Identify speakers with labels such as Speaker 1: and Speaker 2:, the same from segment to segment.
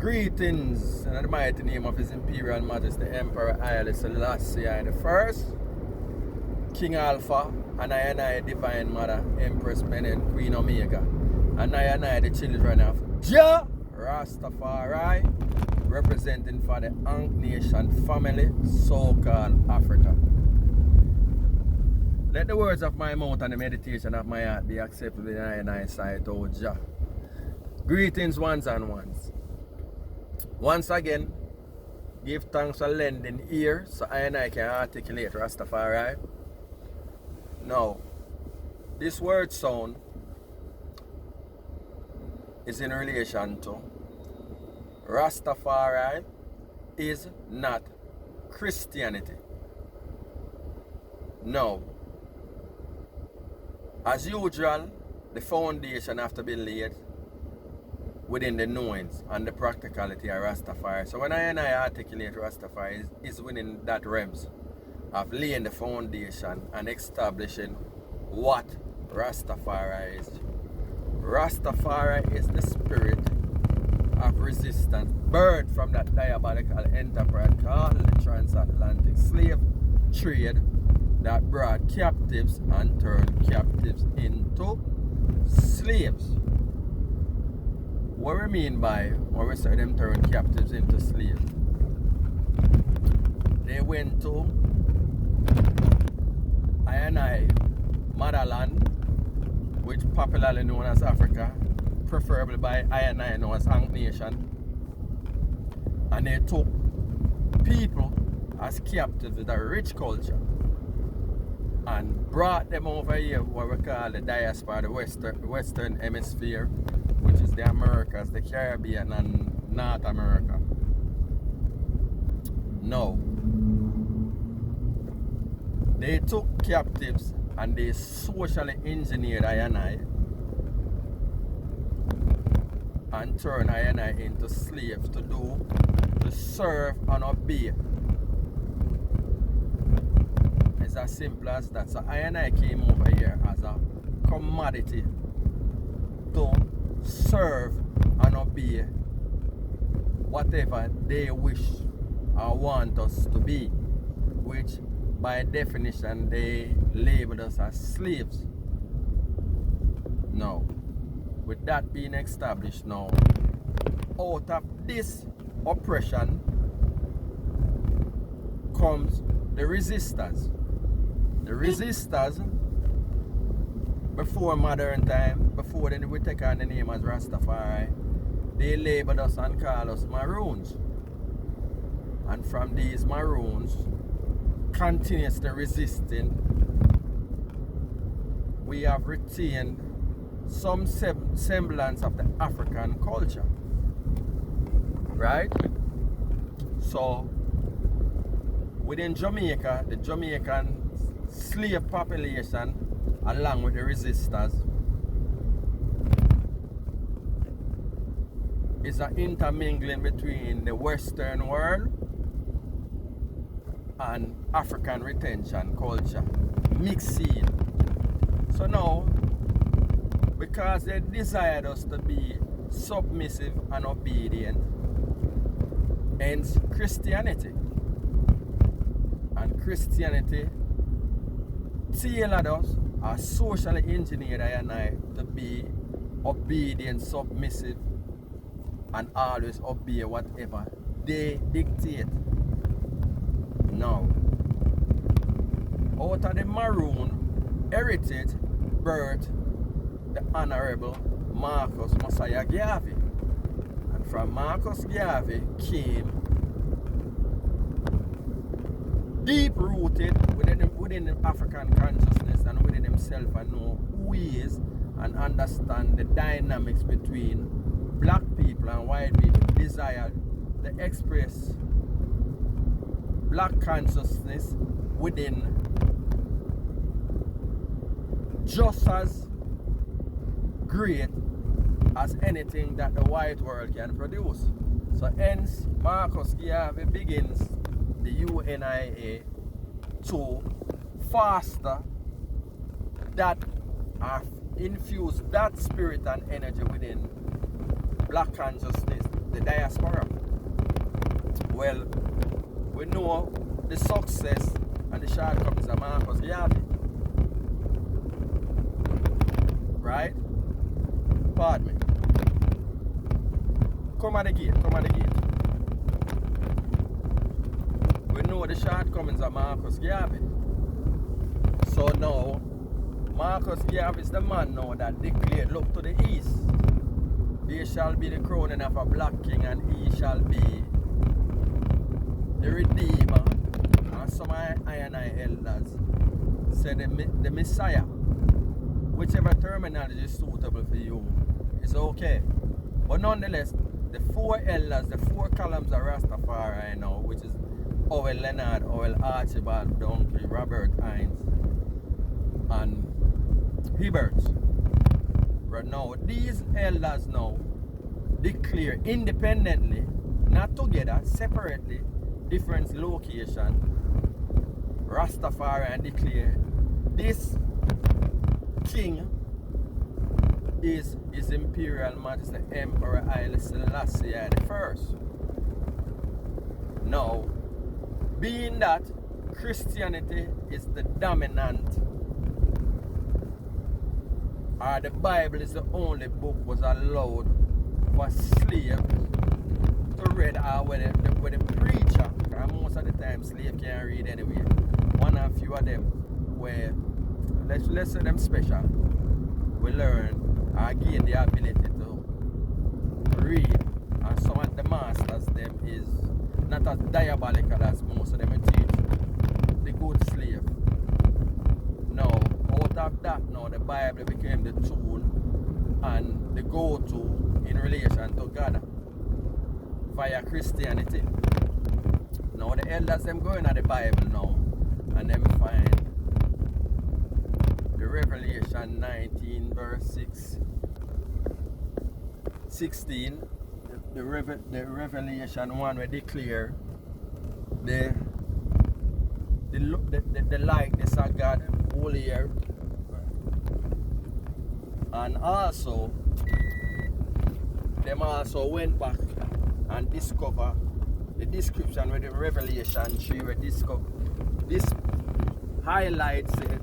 Speaker 1: Greetings in the mighty name of His Imperial Majesty Emperor Haile Selassie I, King Alpha, and I, Divine Mother, Empress Menen, Queen Omega, and I, the children of Jah Rastafari, representing for the Ankh Nation family, so-called Africa. Let the words of my mouth and the meditation of my heart be accepted in I sight, O Jah. Greetings, ones and ones. Once again, give thanks for lending ear so I can articulate Rastafari. Now, this word sound is in relation to Rastafari is not Christianity. Now, as usual, the foundation have to be laid within the knowings and the practicality of Rastafari. So when I articulate Rastafari is within that realms of laying the foundation and establishing what Rastafari is. Rastafari is the spirit of resistance, birthed from that diabolical enterprise called the transatlantic slave trade that brought captives and turned captives into slaves. What we mean by when we say them turn captives into slaves? They went to motherland, which popularly known as Africa, preferably by known as Ankh Nation, and they took people as captives with a rich culture and brought them over here, what we call the diaspora, the Western Hemisphere, which is the Americas, the Caribbean, and North America. No. They took captives and they socially engineered I and turned I into slaves to serve and obey. It's as simple as that. So I came over here as a commodity to serve and obey whatever they wish or want us to be, which by definition they labeled us as slaves. Now, with that being established now, out of this oppression comes the resistors. The resistors, before modern time, before then we take on the name as Rastafari, they labeled us and called us Maroons. And from these Maroons, continuously resisting, we have retained some semblance of the African culture. Right? So, within Jamaica, the Jamaican slave population, along with the resistors, is an intermingling between the Western world and African retention culture mixing. So now, because they desired us to be submissive and obedient, hence Christianity. And Christianity tailored us, or socially engineered I to be obedient, submissive, and always obey whatever they dictate. Now, out of the Maroon heritage birthed the Honorable Marcus Mosiah Garvey. And from Marcus Garvey came deep rooted within the African consciousness and within himself and know who he is and understand the dynamics between black people and white people desire to express black consciousness within just as great as anything that the white world can produce. So hence Marcus Garvey begins the UNIA to foster that, infuse that spirit and energy within black consciousness the diaspora. Well, we know the success and the shortcomings of Marcus Garvey. Right? Pardon me. Come at the gate. We know the shortcomings of Marcus Garvey. So now, Marcus Garvey is the man now that declared, look to the east. There shall be the crowning of a black king, and he shall be the Redeemer. And some I elders said the Messiah. Whichever terminology is suitable for you is okay. But nonetheless, the four elders, the four columns of Rastafari now, which is Owell Leonard, Owell Archibald Dunkley, Robert Hines, and Hibbert. Right now, these elders now declare independently, not together, separately, different location, Rastafari, and declare this king is His Imperial Majesty Emperor Haile Selassie I. Now, being that Christianity is the dominant, or the Bible is the only book was allowed for slaves to read, or with the preacher, because most of the time slave can't read anyway. One or few of them where, let's say them special, we learn or gain the ability to read, and some of the masters them is not as diabolical as most of them teach the good slave. Now, out of that now, the Bible became the tool and the go-to in relation to God via Christianity. Now the elders them going at the Bible now and them find the Revelation 19 verse 16, the Revelation 1 where declare the likeness of God, holy earth, and also them also went back and discover the description with the Revelation 3 where this highlights it.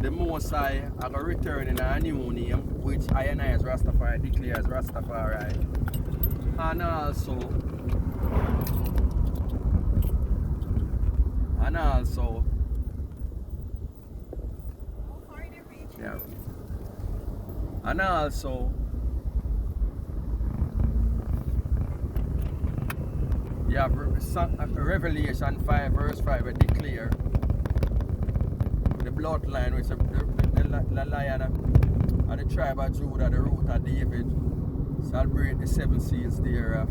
Speaker 1: The Most High are going to return in a new name, which I and I as Rastafari declares Rastafari. And also, yeah. And also, you have Revelation 5 verse 5 where declare the bloodline which the lion of the tribe of Judah, the root of David, shall break the 7 seals thereof.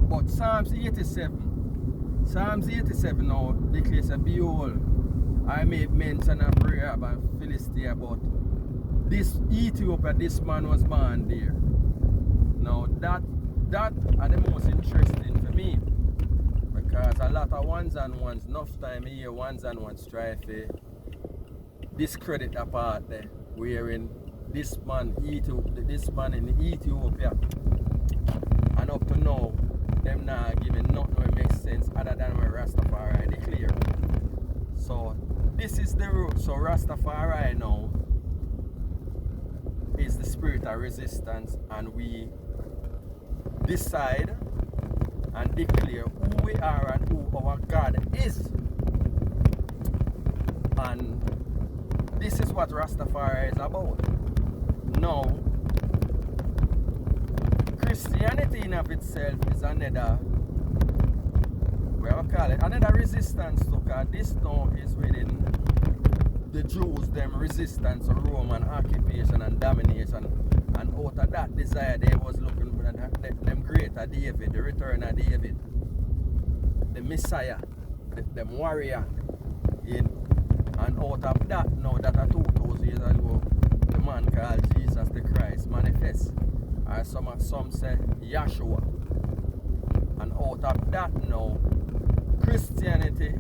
Speaker 1: But Psalms 87 now declares, behold, I made mention of Rahab and Philistia, but this Ethiopia, this man was born there. Now that are the most interesting for me, because a lot of ones and ones, enough time here, ones and ones try to discredit that part there, wherein this man in Ethiopia, and up to now, them not giving nothing that makes sense other than what Rastafari declare. So this is the root. So Rastafari now is the spirit of resistance, and we decide and declare who we are and who our God is. And this is what Rastafari is about. Now, Christianity in of itself is another, another resistance to God. This now is within the Jews, them resistance to Roman occupation and domination. And out of that desire, they was looking for them greater David, the return of David, the Messiah, them warrior. And out of that, now that 2,000 years ago, the man called Jesus the Christ manifests. Or some say Yahshua. And out of that now, Christianity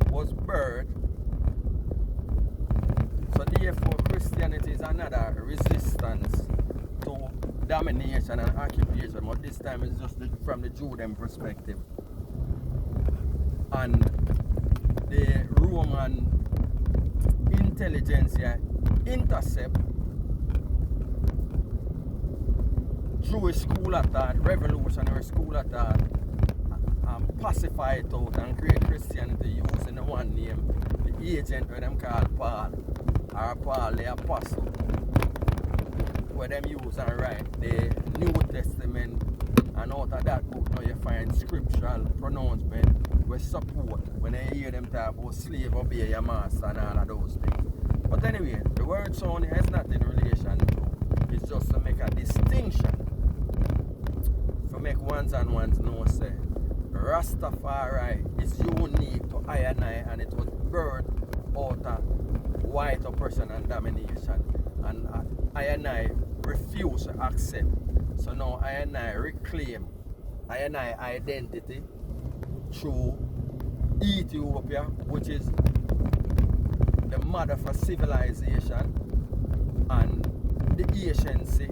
Speaker 1: was birthed. So therefore Christianity Christianity is another resistance to domination and occupation, but this time it's just from the Judean perspective. And the Roman intelligentsia intercept Jewish school of thought, revolutionary school of thought, and pacify it out and create Christianity using the one name, the agent where them call Paul, or Paul the Apostle, where them use and write the New Testament, and out of that book now you find scriptural pronouncement with support when they hear them talk about slave obey your master and all of those things. But anyway, the word sound here is not in relation to, it's just to make a distinction, to make ones and ones know say Rastafari is unique to I, and it was birthed out of white oppression and domination, and I refuse to accept. So now I reclaim I identity through Ethiopia, which is the mother for civilization, and the anciency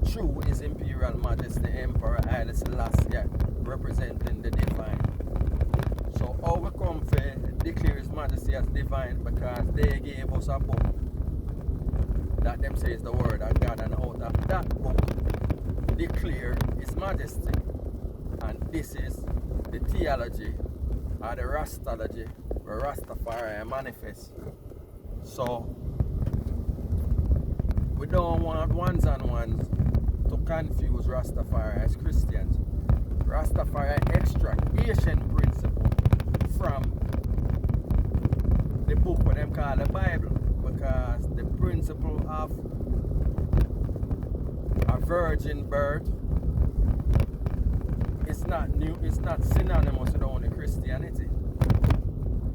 Speaker 1: through His Imperial Majesty Emperor Haile Selassie, representing the divine. So how we come to declare His Majesty as divine? Because they gave us a book that them says the word of God, and out of that book declare His Majesty. And this is the theology or the Rastology where Rastafari manifests. So we don't want ones and ones to confuse Rastafari as Christians. Rastafari extract ancient principle from the book what them call the Bible, because the principle of a virgin birth is not new, it's not synonymous with only Christianity.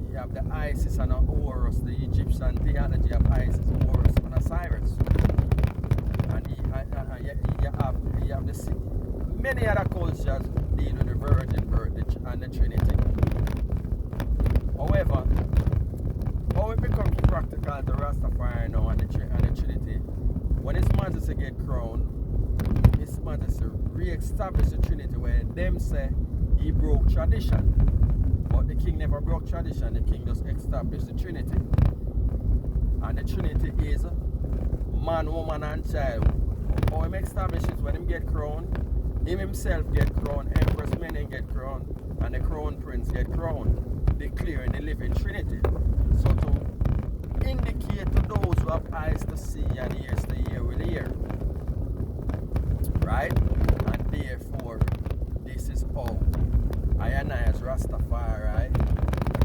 Speaker 1: You have the Isis and Horus, the Egyptian theology of Isis, Horus, and Osiris. And you have the many other cultures deal with the virgin birth and the Trinity. However, how it becomes practical to Rastafari now and the Trinity, when His Majesty get crowned, His Majesty re-establish the Trinity where them say He broke tradition. But the King never broke tradition, the King just established the Trinity. And the Trinity is man, woman and child. How Him establish it when Him get crowned, Him himself get crowned, Empress Menen get crowned, and the Crown Prince get crowned, declaring the living Trinity. So to indicate to those who have eyes to see and ears to hear will hear. Right? And therefore, this is how I as Rastafari,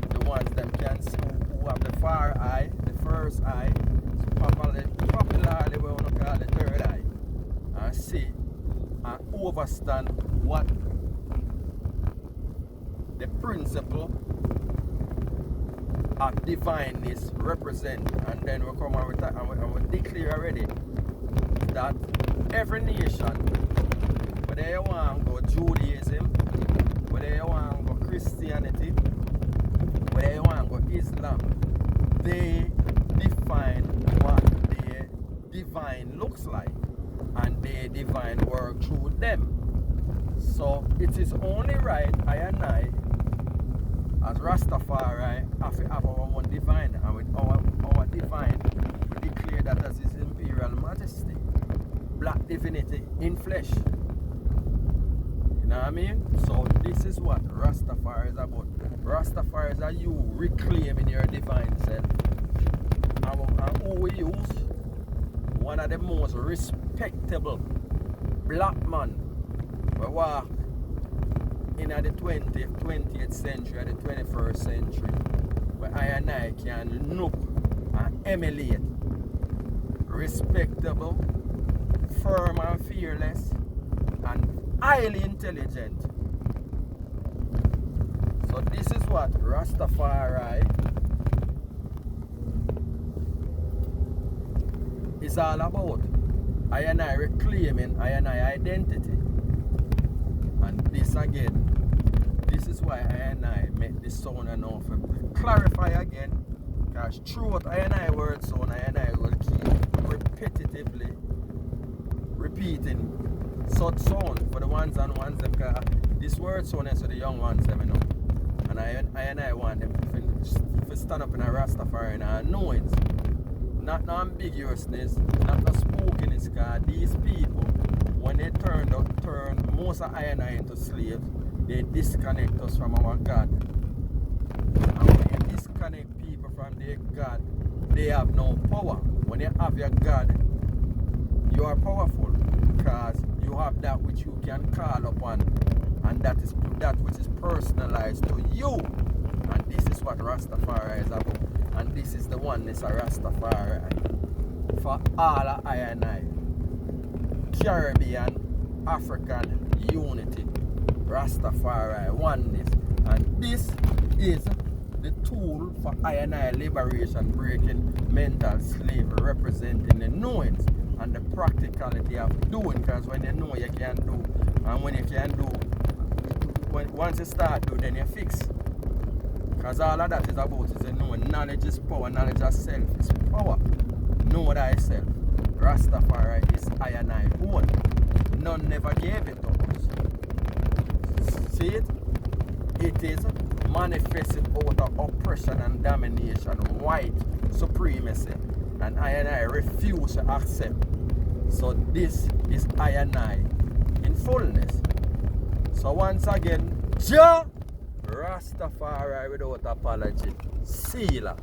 Speaker 1: the ones that can see who have the far eye, the first eye, popularly we want to call the third eye, and see and understand what the principle of divineness represent. And then we come and we declare already that every nation, whether you want to go Judaism, whether you want to go Christianity, whether you want to go Islam, they define what their divine looks like, and their divine work through them. So it is only right I as Rastafari have to have our own divine, and with our divine we declare that as His Imperial Majesty, black divinity in flesh. You know what I mean? So this is what Rastafari is about. Rastafari is a you reclaiming your divine self. And who we use? One of the most respectable black men we walk in the 20th century and the 21st century, where I can look and emulate. Respectable, firm and fearless, and highly intelligent. So this is what Rastafari is all about. I reclaiming I identity. And this again, this is why I make this sound enough to clarify again, because throughout I word sound, I will keep repetitively repeating such sound for the ones and ones them, because this word sound is for the young ones them, you know. And I want them to stand up in a Rastafari and a knowings. Not no ambiguousness, not no spookiness, because these people, when they turn most of I and I into slaves, they disconnect us from our God. And when you disconnect people from their God, they have no power. When you have your God, you are powerful, because you have that which you can call upon, and that is that which is personalized to you. And this is what Rastafari is about. And this is the oneness of Rastafari for all of I and I. Caribbean, African unity. Rastafari oneness. And this is the tool for I and I liberation, breaking mental slavery, representing the knowings and the practicality of doing. Because when you know, you can do, and when you can do, once you start do, then you fix. Because all of that is about is you know, knowledge is power, knowledge of self is power. Know thyself. Rastafari is I and I own. None never gave it to us. See it? It is manifested out of oppression and domination, white supremacy. And I refuse to accept. So this is I and I in fullness. So once again, Jah Rastafari without apology. Sealer.